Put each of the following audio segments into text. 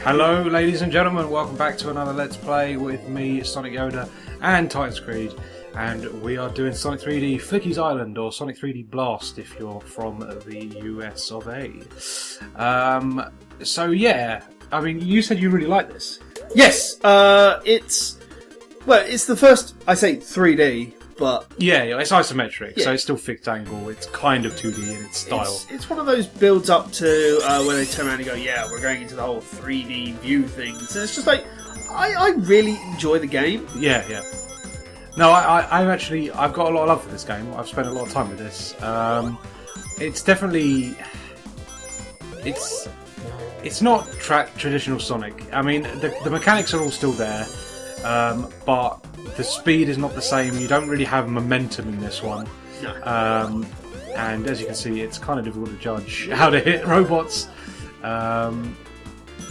Hello ladies and gentlemen, welcome back to another Let's Play with me, Sonic Yoda and TitansCreed, and we are doing Sonic 3D Flicky's Island, or Sonic 3D Blast if you're from the US of A. So yeah, I mean, you said you really like this. Yes, it's the first, I say 3D, but... Yeah, it's isometric, Yeah. so it's still fixed angle, it's kind of 2D in its style. It's one of those builds up to where they turn around and go, yeah, we're going into the whole 3D view thing. So it's just like, I really enjoy the game. Yeah. No, I've got a lot of love for this game. I've spent a lot of time with this. It's definitely... It's not traditional Sonic. I mean, the mechanics are all still there, but the speed is not the same. You don't really have momentum in this one. No. And as you can see, it's kind of difficult to judge how to hit robots.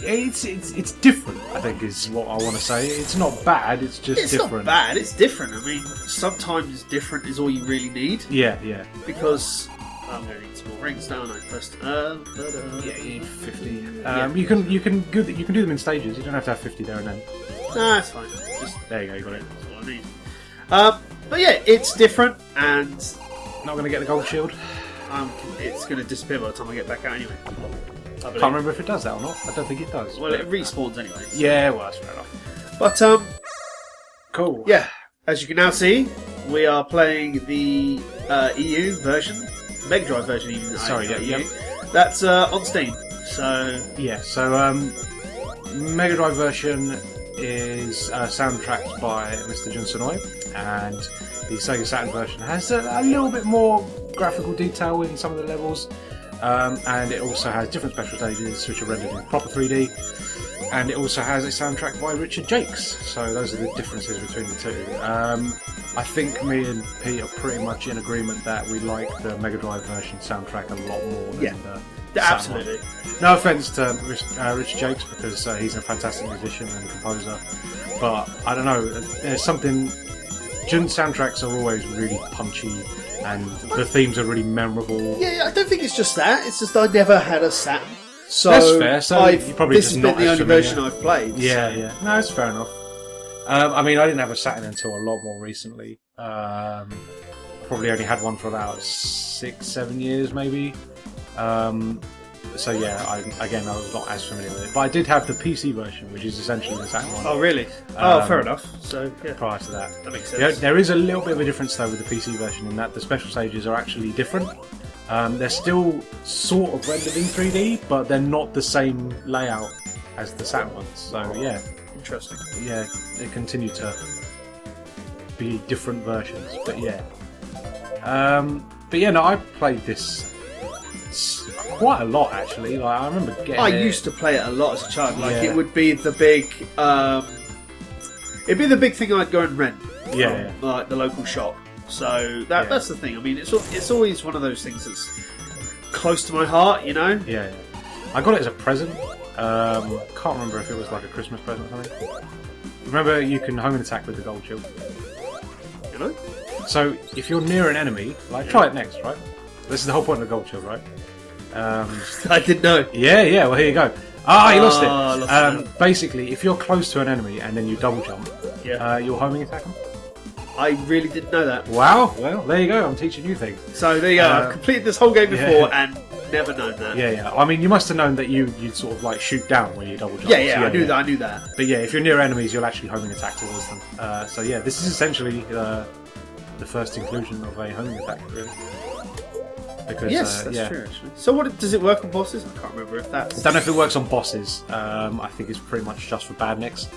It's different, I think, is what I want to say. It's not bad, it's just different. It's not bad, it's different. I mean, sometimes different is all you really need. Yeah. Because... I'm going to need some more rings, don't I? First, Yeah, you need 50. You can do them in stages. You don't have to have 50 there and then. Nah, it's fine. There you go, you got it. That's what I need. But yeah, it's different, and Not going to get the gold shield. it's going to disappear by the time I get back out anyway. Can't remember if it does that or not. I don't think it does. Well, it respawns anyway. So. Yeah, well, that's fair enough. But Cool. yeah, as you can now see, we are playing the EU version, Mega Drive version even. Sorry, yeah. That's on Steam. So Yeah, so Mega Drive version is soundtracked by Mr. Jun Sonoy, and the Sega Saturn version has a little bit more graphical detail in some of the levels, and it also has different special stages which are rendered in proper 3D, and it also has a soundtrack by Richard Jakes. So those are the differences between the two. I think me and Pete are pretty much in agreement that we like the Mega Drive version soundtrack a lot more than the absolutely. No offence to Richard Jakes, because he's a fantastic musician and composer, but I don't know, there's something... Jun soundtracks are always really punchy, and the themes are really memorable. Yeah, I don't think it's just that. It's just I never had a Saturn. So that's fair. So you probably this just has not been the as only familiar. version I've played. Yeah. No, it's fair enough. I mean, I didn't have a Saturn until a lot more recently. Probably only had one for about 6-7 years, maybe. So yeah, I was not as familiar with it. But I did have the PC version, which is essentially the Saturn one. Oh, really? Fair enough. So yeah, Prior to that. that makes sense. There is a little bit of a difference though with the PC version in that the special stages are actually different. They're still sort of rendered in 3D, but they're not the same layout as the Saturn ones. So yeah. Interesting. Yeah, they continue to be different versions, but yeah. No, I played this quite a lot actually. Like, I remember getting. I used to play it a lot as a child. Like Yeah. it would be the big, it'd be the big thing I'd go and rent Yeah. from like the local shop. So that's the thing. I mean, it's always one of those things that's close to my heart, you know. Yeah. I got it as a present. Can't remember if it was like a Christmas present or something. Remember, you can home and attack with the gold shield. You know. So if you're near an enemy, like try it next, right? This is the whole point of the gold shield, right? I didn't know. Yeah. Well, here you go. You lost it. Lost it. Basically, if you're close to an enemy and then you double jump, you'll homing attack them. I really didn't know that. Wow. Well, there you go. I'm teaching you things. So there you go. I've completed this whole game before and never known that. Yeah. I mean, you must have known that you'd sort of like shoot down when you double jump. Yeah, I knew that. I knew that. But yeah, if you're near enemies, you'll actually homing attack towards them. So yeah, this is essentially the first inclusion of a homing attack, really. Because, yes, that's true. Actually. So what does it work on bosses? I can't remember if that's. I don't know if it works on bosses. I think it's pretty much just for badniks.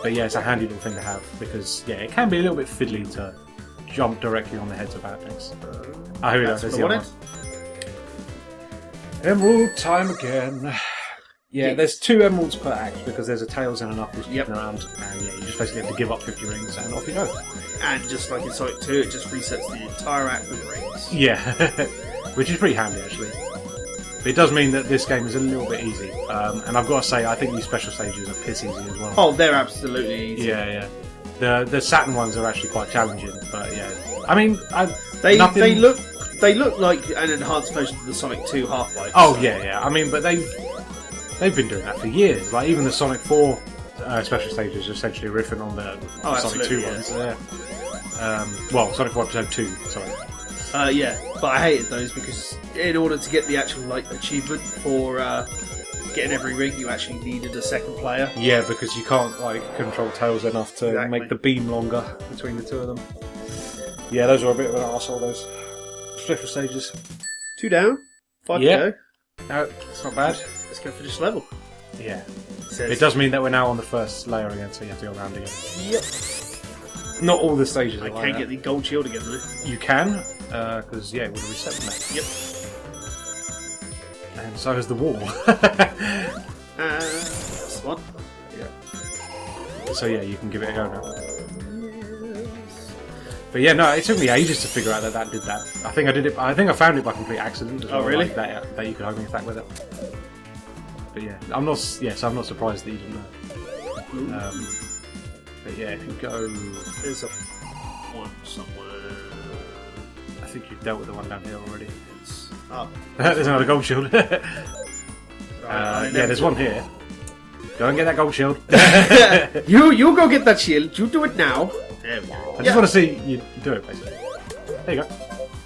But yeah, it's a handy little thing to have because it can be a little bit fiddly to jump directly on the heads of badniks. Here we go. There's the other one. Emerald time again. Yeah, there's 2 emeralds per act because there's a Tails and a Knuckles kicking around, and you just basically have to give up 50 rings and off you go. And just like in Sonic 2, it just resets the entire act with rings. Yeah, which is pretty handy actually. But it does mean that this game is a little bit easy, and I've got to say, I think these special stages are piss easy as well. Oh, they're absolutely easy. Yeah. The Saturn ones are actually quite challenging, but yeah. I mean, they look like an enhanced version of the Sonic 2 Half-Life. Oh yeah. I mean, but they've been doing that for years. Like even the Sonic 4 special stages are essentially riffing on the Sonic 2 ones. Yeah. Well, Sonic 4 Episode 2. Sorry. Yeah, but I hated those because in order to get the actual achievement for getting every ring, you actually needed a second player. Yeah, because you can't control Tails enough to make the beam longer between the two of them. Yeah, those are a bit of an arsehole, those special stages. 2 down, 5 to go. No, it's not bad. Let's go for this level. Yeah. It does mean that we're now on the first layer again, so you have to go around again. Yep. Not all the stages. I can't get the gold shield again though. You can, because it would have reset them. Yep. And so has the wall. That's one. Yeah. So yeah, you can give it a go now. But yeah, no, it took me ages to figure out that did that. I think I did it. I think I found it by complete accident as well. Oh really? That you could homing attack with it. But yeah, I'm not. Yes, I'm not surprised that you didn't know. But yeah, if you go, There's a one somewhere. I think you've dealt with the one down here already. It's up. There's another gold shield. Right, yeah, there's one here. Go and get that gold shield. You go get that shield. You do it now. There we go. I just want to see you do it, basically. There you go.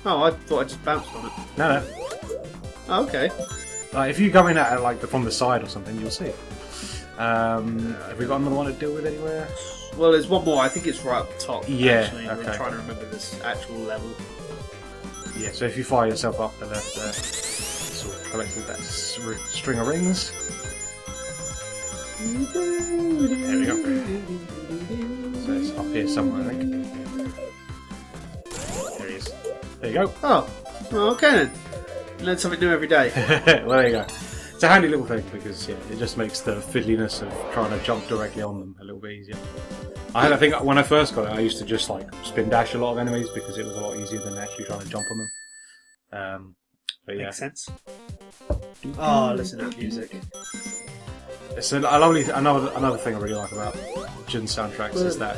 Oh, I thought I just bounced on it. No. Oh, okay. If you go in at it from the side or something, you'll see it. Have we got another one to deal with anywhere? Well, there's one more. I think it's right up top. Yeah, actually. okay. I'm trying to remember this actual level. Yeah, so if you fire yourself up the left there, sort of collecting that string of rings. There we go. So it's up here somewhere, I think. There he is. There you go. Oh, well, okay then. Learn something new every day. Well, there you go. It's a handy little thing because it just makes the fiddliness of trying to jump directly on them a little bit easier. I think when I first got it, I used to just spin dash a lot of enemies because it was a lot easier than actually trying to jump on them. But yeah. Makes sense. Oh, listen to that music. It's another thing I really like about Jun's soundtracks is that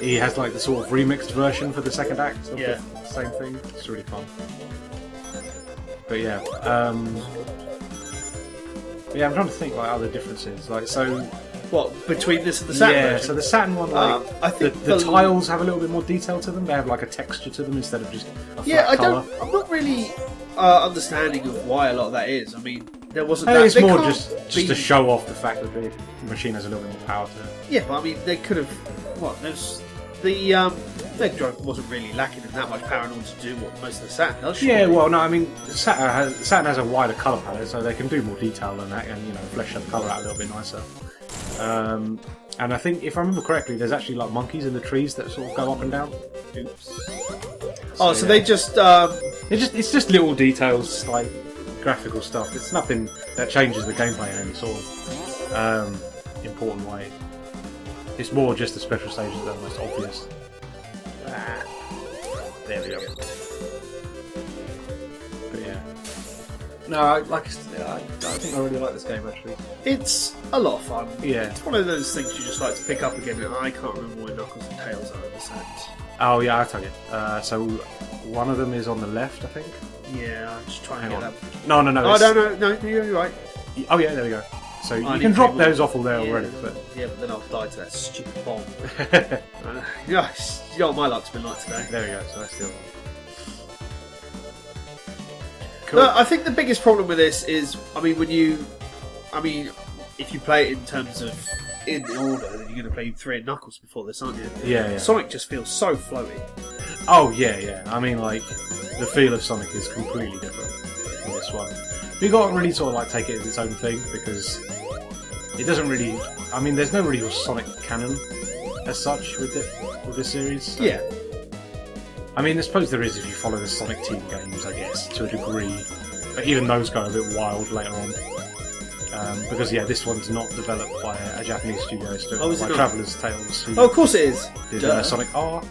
he has the sort of remixed version for the second act of the same thing. It's really fun. But yeah, I'm trying to think other differences. What, between this and the Saturn version? So the Saturn one, I think the tiles have a little bit more detail to them. They have a texture to them instead of just a flat colour. I'm not really understanding of why a lot of that is. I mean, there wasn't that. It's more just to show off the fact that the machine has a little bit more power to it. Yeah, but I mean, they could have. What? There's the Mega Drive wasn't really lacking in that much power in order to do what most of the Saturn does. Yeah, well, no, I mean, Saturn has a wider colour palette, so they can do more detail than that, and flesh the colour out a little bit nicer. And I think, if I remember correctly, there's actually monkeys in the trees that sort of go up and down. Oops. So they just. It's just little details, graphical stuff. It's nothing that changes the gameplay in any sort of important way. It's more just the special stages that are most obvious. There we go. But yeah. No, I think I really like this game actually. It's a lot of fun. Yeah. It's one of those things you just like to pick up again, and I can't remember where Knuckles and Tails are in the set. Oh yeah, I'll tell you. So one of them is on the left, I think. Yeah, I'm just trying to get that. No. Oh, no, you're right. Oh yeah, there we go. So you can drop those off all there already, but but then I'll die to that stupid bomb. Yes, you know what my luck's been like today. There we go. So that's the other one. Cool. No, I think the biggest problem with this is, if you play it in terms of in the order, then you're going to play 3 and Knuckles before this, aren't you? Yeah. Sonic just feels so floaty. Oh yeah. I mean, the feel of Sonic is completely different in this one. You got to really sort of take it as its own thing because it doesn't really. I mean, there's no real Sonic canon as such with this series. So. Yeah. I mean, I suppose there is if you follow the Sonic Team games, I guess, to a degree. But even those go a bit wild later on. Because this one's not developed by a Japanese studio. It's developed by Traveller's Tales. Of course it is. Did Sonic R.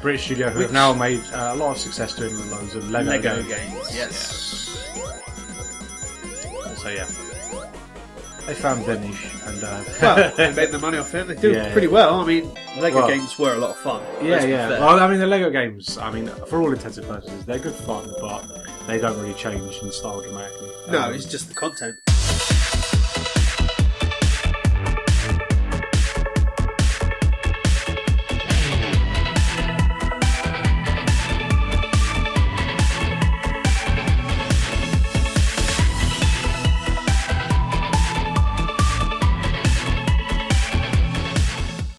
British studio who have now made a lot of success doing loads of Lego games. Yes. So yeah. they found their niche, and Well, they made the money off it. They do Yeah. pretty well. I mean, Lego games were a lot of fun. yeah, let's be yeah. fair. Well, I mean, the Lego games, I mean, for all intents and purposes, they're good fun, but they don't really change in style dramatically. No, it's just the content.